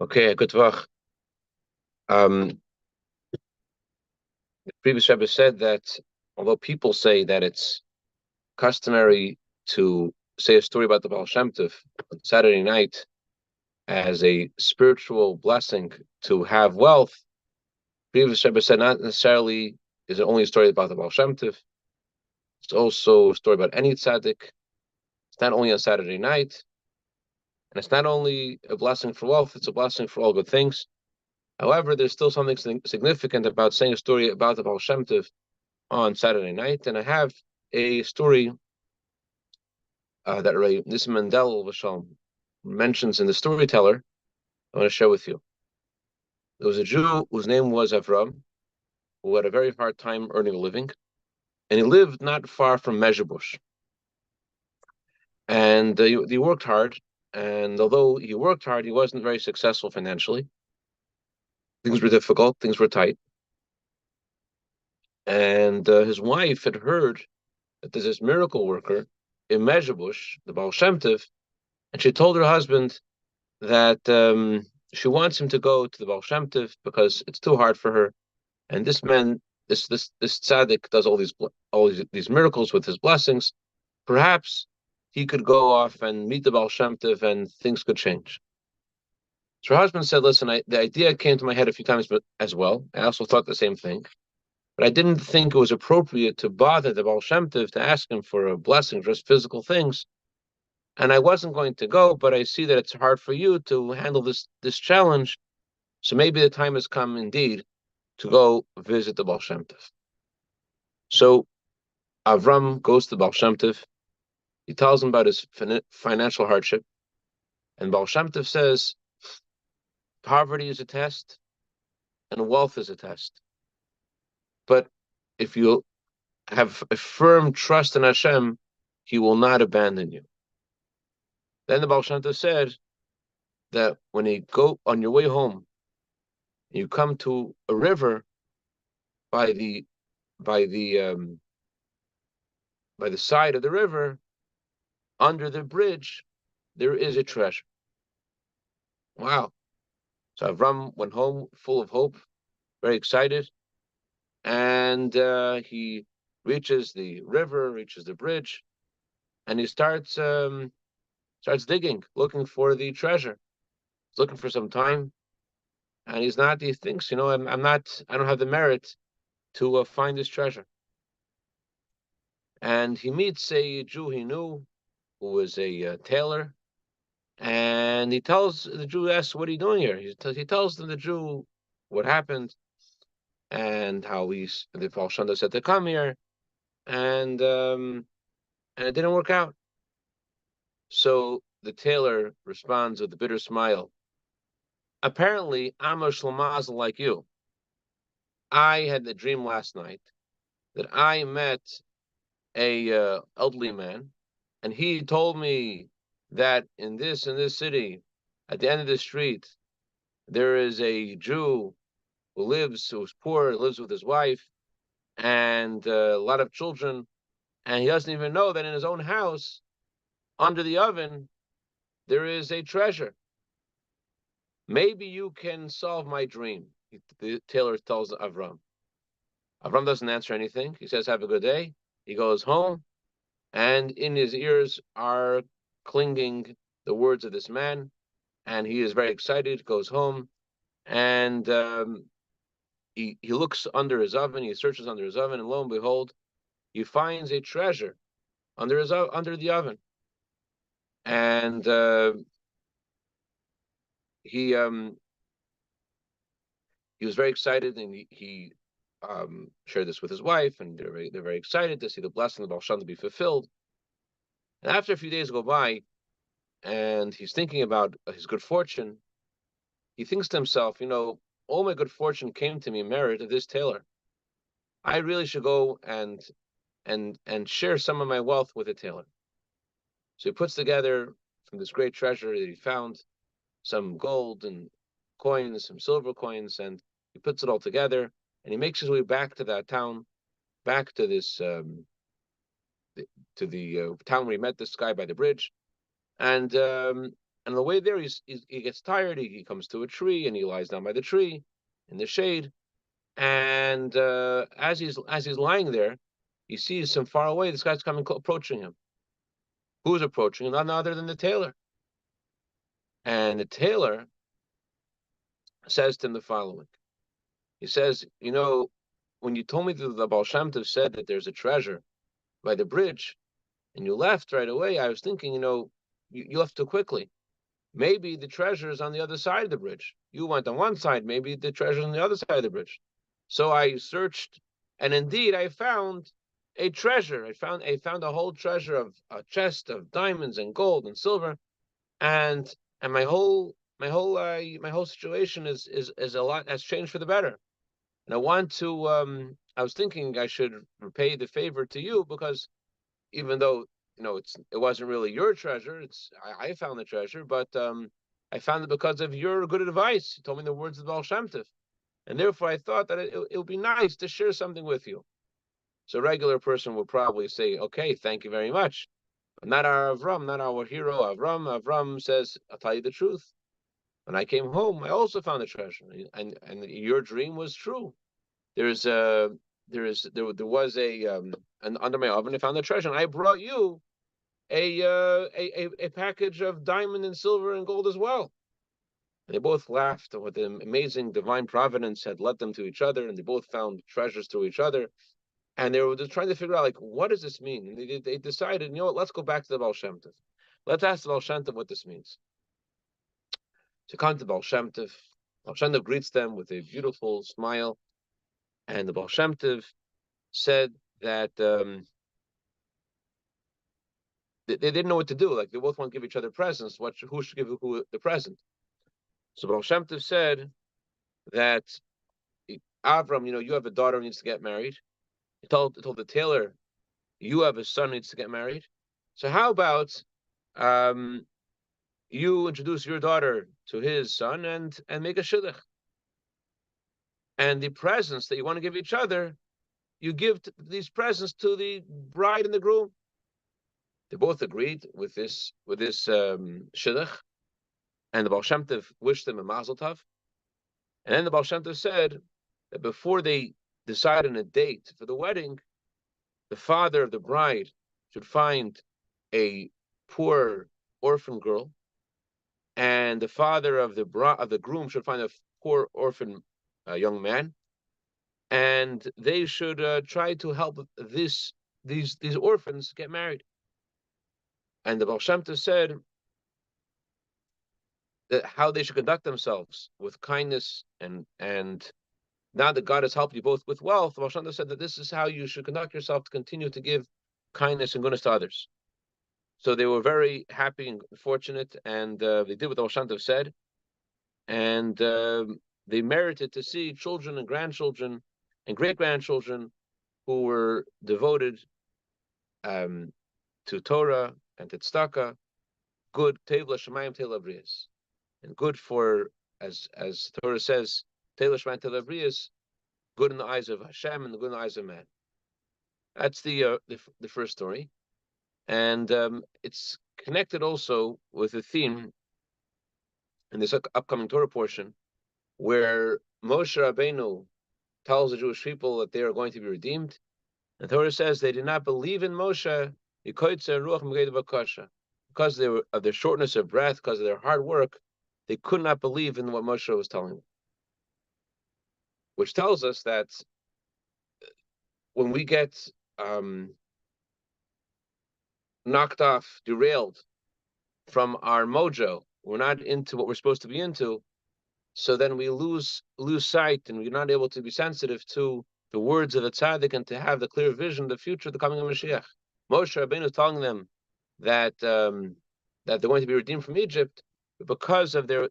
Okay, good Vach. The previous Rebbe said that although people say that it's customary to say a story about the Baal Shem Tov on Saturday night as a spiritual blessing to have wealth, previous Rebbe said not necessarily is it only a story about the Baal Shem Tov. It's also a story about any tzaddik. It's not only on Saturday night, and it's not only a blessing for wealth, it's a blessing for all good things. However, there's still something significant about saying a story about the Baal Shem Tov on Saturday night, and I have a story that Rabbi Moshe mentions in the Storyteller. I want to share with you. There was a Jew whose name was Avram, who had a very hard time earning a living, and he lived not far from Mezhebush. And he worked hard, and although he worked hard, he wasn't very successful financially. Things were difficult, things were tight. And his wife had heard that there's this miracle worker in Mezhebush, the Baal Shem Tov, and she told her husband that she wants him to go to the Baal Shem Tov because it's too hard for her. And this man, this tzaddik, does all these miracles with his blessings. Perhaps he could go off and meet the Baal Shem Tov, and things could change. So her husband said, "Listen, the idea came to my head a few times, but as well, I also thought the same thing, but I didn't think it was appropriate to bother the Baal Shem Tov to ask him for a blessing, just physical things. And I wasn't going to go, but I see that it's hard for you to handle this challenge. So maybe the time has come indeed to go visit the Baal Shem Tov." So Avram goes to the Baal Shem Tov. He tells him about his financial hardship. And Baal Shem Tov says, poverty is a test and wealth is a test. But if you have a firm trust in Hashem, He will not abandon you. Then the Baal Shem Tov said that when you go on your way home, you come to a river by the side of the river, under the bridge, there is a treasure. Wow. So Avram went home full of hope, very excited, and he reaches the river, reaches the bridge, and he starts digging, looking for the treasure. He's looking for some time, and he thinks, I don't have the merit to find this treasure. And he meets a Jew he knew, who was a tailor, and the Jew asks, "What are you doing here?" He tells the Jew what happened and how the Baal Shem Tov said to come here, and it didn't work out. So the tailor responds with a bitter smile. Apparently, I'm a shlemazel like you. I had the dream last night that I met a elderly man, and he told me that in this city, at the end of the street, there is a Jew who's poor, lives with his wife, and a lot of children, and he doesn't even know that in his own house, under the oven, there is a treasure. Maybe you can solve my dream, the tailor tells Avram. Avram doesn't answer anything. He says, "Have a good day." He goes home, and in his ears are clinging the words of this man, and he is very excited, goes home, and he looks under his oven, he searches under his oven, and lo and behold, he finds a treasure under the oven. And he was very excited, and he shared this with his wife, and they're very excited to see the blessing of Baal Shem to be fulfilled. And after a few days go by, and he's thinking about his good fortune, he thinks to himself, all my good fortune came to me in merit of this tailor. I really should go and share some of my wealth with the tailor. So he puts together from this great treasure that he found some gold and coins, some silver coins, and he puts it all together, and he makes his way back to that town, back to this to the town where he met this guy by the bridge, and And on the way there, he gets tired. He comes to a tree and he lies down by the tree in the shade. And as he's lying there, he sees from far away this guy's coming, approaching him. Who's approaching him? None other than the tailor. And the tailor says to him the following. He says, when you told me that the Baal Shem Tov said that there's a treasure by the bridge, and you left right away, I was thinking, you left too quickly. Maybe the treasure is on the other side of the bridge. You went on one side, maybe the treasure is on the other side of the bridge. So I searched, and indeed I found a treasure. I found a whole treasure of a chest of diamonds and gold and silver, and my whole situation is a lot has changed for the better. And I want to I was thinking I should repay the favor to you, because even though it wasn't really your treasure, I found the treasure, but I found it because of your good advice. You told me the words of the Baal Shem Tov, and therefore I thought that it would be nice to share something with you. So a regular person would probably say, okay, thank you very much. But not our Avram, not our hero Avram. Avram says, I'll tell you the truth. When I came home, I also found a treasure, and your dream was true. There was a and under my oven I found the treasure, and I brought you a package of diamond and silver and gold as well. And they both laughed at what the amazing divine providence had led them to each other, and they both found treasures through each other. And they were just trying to figure out, like, what does this mean? And they decided, what, let's go back to the Baal Shem Tov. Let's ask the Baal Shem Tov what this means. So come to the Baal Shem Tov. Baal Shem Tov greets them with a beautiful smile, and the Baal Shem Tov said that they didn't know what to do. Like, they both want to give each other presents. Who should give who the present? So Baal Shem Tov said that Avram, you have a daughter who needs to get married. He told the tailor, you have a son who needs to get married. So how about you introduce your daughter to his son and make a shidduch? And the presents that you want to give each other, you give these presents to the bride and the groom. They both agreed with this shidduch, and the Baal Shem Tov wished them a mazel tov. And then the Baal Shem Tov said that before they decide on a date for the wedding, the father of the bride should find a poor orphan girl, and the father of the groom should find a poor orphan young man, and they should try to help these orphans get married. And the Baal Shem Tov said that how they should conduct themselves with kindness, and now that God has helped you both with wealth, the Baal Shem Tov said that this is how you should conduct yourself to continue to give kindness and goodness to others. So they were very happy and fortunate, and they did what the Baal Shem Tov said, and they merited to see children and grandchildren and great-grandchildren who were devoted to Torah and to tzedakah, good tevla shemayim tevla brias, and good for, as Torah says, tevla shemayim tevla brias, good in the eyes of Hashem and good in the eyes of man. That's the first story, and it's connected also with a theme in this upcoming Torah portion, where Moshe Rabbeinu tells the Jewish people that they are going to be redeemed. And the Torah says they did not believe in Moshe because of their shortness of breath, because of their hard work. They could not believe in what Moshe was telling them. Which tells us that when we get knocked off, derailed from our mojo, we're not into what we're supposed to be into, so then we lose sight, and we're not able to be sensitive to the words of the tzaddik and to have the clear vision of the future, the coming of Mashiach. Moshe Rabbeinu is telling them that they're going to be redeemed from Egypt, but because of their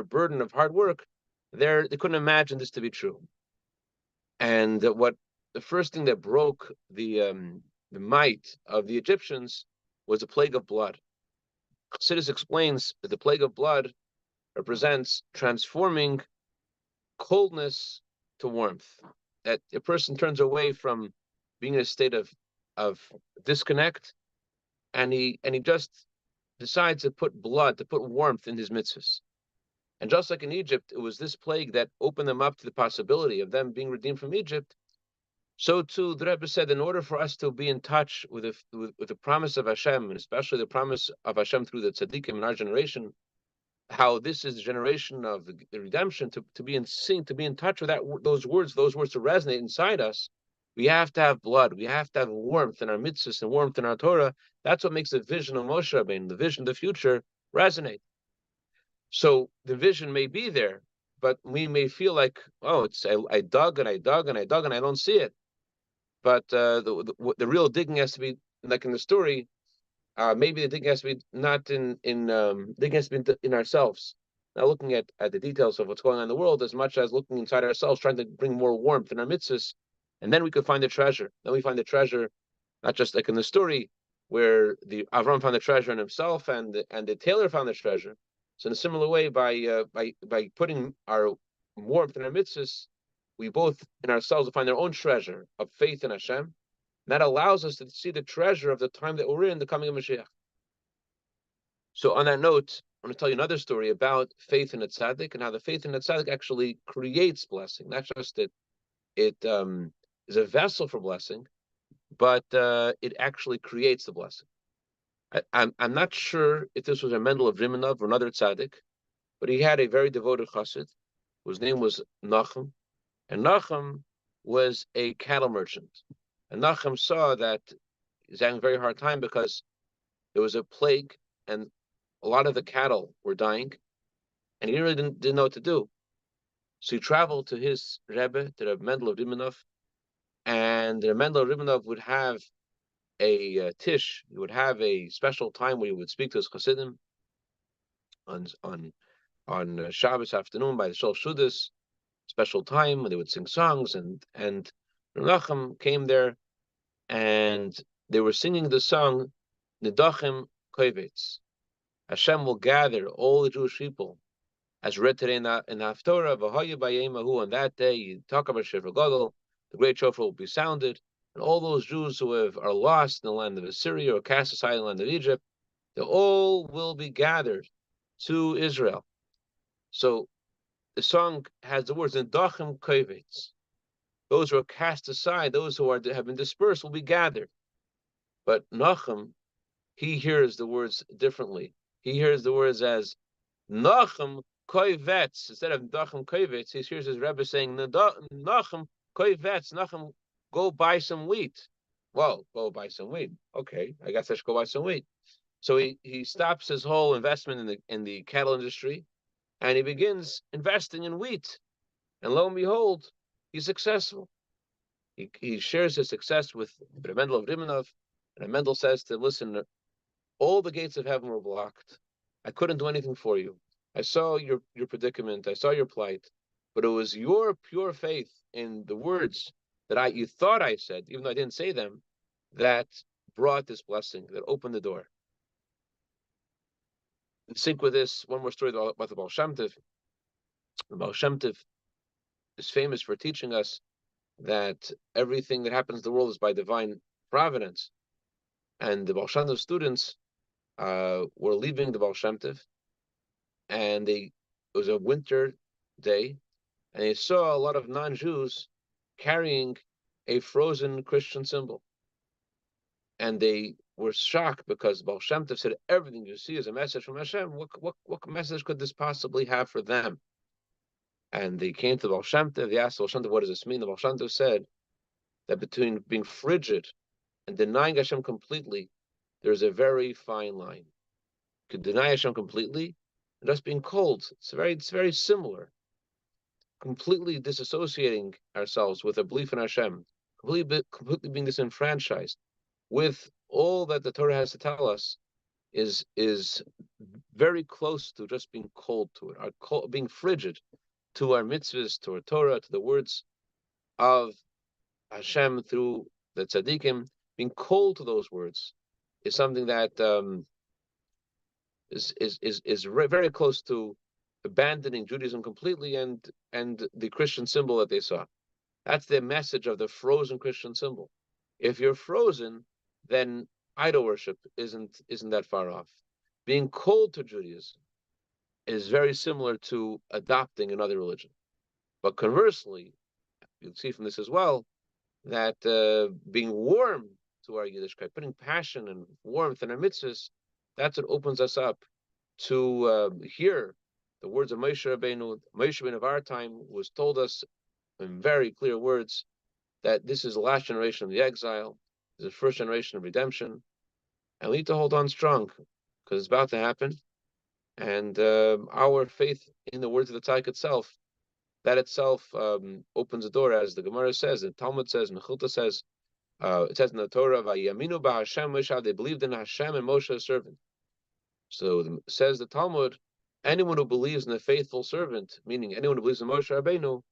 burden of hard work, they couldn't imagine this to be true. And what the first thing that broke the might of the Egyptians was the plague of blood. Chassidus explains that the plague of blood represents transforming coldness to warmth. That a person turns away from being in a state of disconnect, and he just decides to put blood, to put warmth in his mitzvahs. And just like in Egypt, it was this plague that opened them up to the possibility of them being redeemed from Egypt. So too, the Rebbe said, in order for us to be in touch with the promise of Hashem, and especially the promise of Hashem through the tzaddikim in our generation, how this is the generation of the redemption, to be in sync, to be in touch with those words to resonate inside us, we have to have blood. We have to have warmth in our mitzvahs and warmth in our Torah. That's what makes the vision of Moshe Rabbeinu, the vision of the future, resonate. So the vision may be there, but we may feel like, oh, I dug and I dug and I dug and I don't see it. But the real digging has to be, like in the story, maybe the digging has to be not digging has to be in ourselves, not looking at the details of what's going on in the world as much as looking inside ourselves, trying to bring more warmth in our mitzvahs, and then we could find the treasure. Then we find the treasure, not just like in the story where the Avram found the treasure in himself and the tailor found the treasure. So in a similar way, by putting our warmth in our mitzvahs, we both in ourselves will find our own treasure of faith in Hashem. And that allows us to see the treasure of the time that we're in, the coming of Mashiach. So on that note, I want to tell you another story about faith in a tzaddik and how the faith in a tzaddik actually creates blessing. Not just that it is a vessel for blessing, but it actually creates the blessing. I'm not sure if this was a Mendel of Rimanov or another tzaddik, but he had a very devoted chassid whose name was Nachum, and Nachum was a cattle merchant. And Nachum saw that he was having a very hard time because there was a plague and a lot of the cattle were dying, and he really didn't know what to do. So he traveled to his Rebbe, to the Mendel of Rimanov, and the Mendel of Rimanov would have a tish. He would have a special time where he would speak to his chassidim on Shabbos afternoon by the Shul Shudas, special time when they would sing songs, and Nachum came there, and they were singing the song Nidachim Kovetz. Hashem will gather all the Jewish people, as read today in the Haftorah, V'hoya b'yemahu, on that day you talk about Shofar Gadol, the great shofar will be sounded, and all those Jews who are lost in the land of Assyria or cast aside in the land of Egypt, they all will be gathered to Israel. So the song has the words Nidachim Kovetz. Those who are cast aside, those who have been dispersed, will be gathered. But Nachum, he hears the words differently. He hears the words as Nachum Kovetz. Instead of Nidachim Kovetz, he hears his Rebbe saying Nachum Kovetz. Nachum, go buy some wheat. Well, go buy some wheat. Okay, I guess I should go buy some wheat. So he stops his whole investment in the cattle industry, and he begins investing in wheat. And lo and behold, he's successful. He shares his success with the Mendel of Rimanov, and Mendel says to listen, all the gates of heaven were blocked. I couldn't do anything for you. I saw your predicament. I saw your plight, but it was your pure faith in the words that you thought I said, even though I didn't say them, that brought this blessing, that opened the door. In sync with this, one more story about the Baal Shem Tov. The Baal Shem Tov is famous for teaching us that everything that happens in the world is by divine providence. And the Baal Shem Tov students were leaving the Baal Shem Tov, and it was a winter day, and they saw a lot of non-Jews carrying a frozen Christian symbol. And they were shocked because Baal Shem Tov said, everything you see is a message from Hashem. What message could this possibly have for them? And they came to the Baal Shem Tov, they asked the Baal Shem Tov, what does this mean? The Baal Shem Tov said that between being frigid and denying Hashem completely, there's a very fine line. You could deny Hashem completely and just being cold. It's very similar. Completely disassociating ourselves with a belief in Hashem, completely being disenfranchised with all that the Torah has to tell us is very close to just being cold to it, being frigid to our mitzvahs, to our Torah, to the words of Hashem through the tzaddikim. Being cold to those words is something that is very close to abandoning Judaism completely and the Christian symbol that they saw. That's the message of the frozen Christian symbol. If you're frozen, then idol worship isn't that far off. being called to Judaism is very similar to adopting another religion. But conversely, you'll see from this as well that being warm to our Yiddishkeit, putting passion and warmth in our mitzvahs, that's what opens us up to hear the words of Moshe Rabbeinu. Moshe Rabbeinu of our time was told us in very clear words that this is the last generation of the exile, this is the first generation of redemption, and we need to hold on strong because it's about to happen. And our faith in the words of the Tzaddik itself, that itself opens the door, as the Gemara says, the Talmud says, Mechilta says, it says in the Torah, "Vayaminu ba'Hashem Moshe," they believed in Hashem and Moshe's servant. So says the Talmud, anyone who believes in the faithful servant, meaning anyone who believes in Moshe Rabbeinu,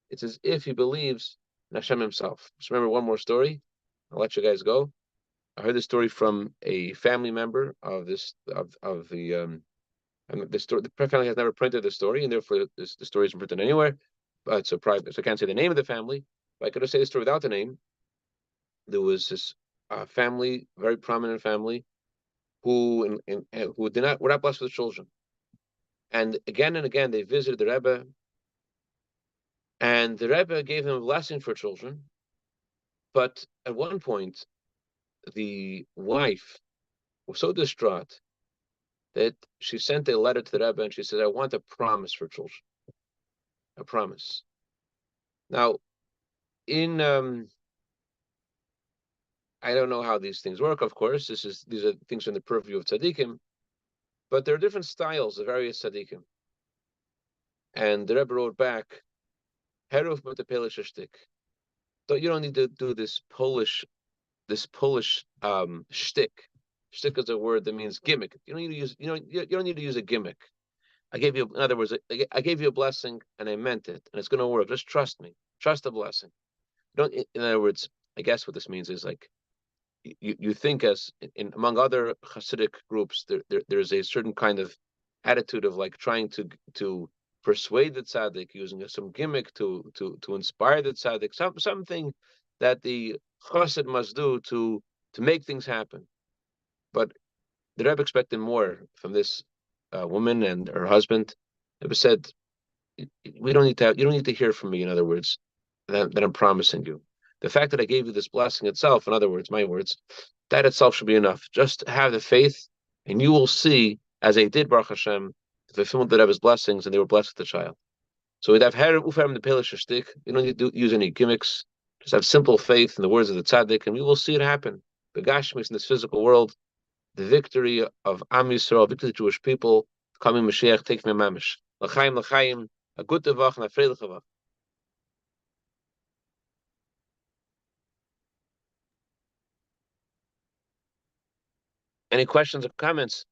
it's as if he believes in Hashem himself. Just remember one more story. I'll let you guys go. I heard this story from a family member of the story. The family has never printed the story, and therefore the story isn't printed anywhere. But it's a private, so I can't say the name of the family. But I could just say the story without the name. There was this family, very prominent family, who were not blessed with children, and again they visited the Rebbe, and the Rebbe gave them a blessing for children. But at one point, the wife was so distraught that she sent a letter to the Rebbe, and she said, "I want a promise for children, a promise." Now, in I don't know how these things work. Of course, these are things in the purview of tzaddikim, but there are different styles of various tzaddikim. And the Rebbe wrote back, "Heruf mit the shtick. You don't need to do this Polish shtick. Shtick is a word that means gimmick. You don't need to use you don't need to use a gimmick. I gave you, in other words, I gave you a blessing and I meant it, and it's going to work. Just trust me. Trust the blessing. Don't. In other words, I guess what this means is like you think as among other Hasidic groups, there's a certain kind of attitude of like trying to persuade the tzaddik using some gimmick to inspire the tzaddik, something that the chassid must do to make things happen. But the Rebbe expected more from this woman and her husband. It was said, you don't need to hear from me. In other words, that I'm promising you. The fact that I gave you this blessing itself, in other words, my words, that itself should be enough. Just have the faith, and you will see, as they did, Baruch Hashem, the fulfillment of his blessings, and they were blessed with the child. So we'd have her ufam the pelish shtick. You don't need to use any gimmicks. Just have simple faith in the words of the tzaddik, and we will see it happen. The gashmis in this physical world, the victory of Am Yisrael, victory of the Jewish people, coming Mashiach, take me mamish. L'chaim, l'chaim, a good tevach and a freilich tevach. Any questions or comments?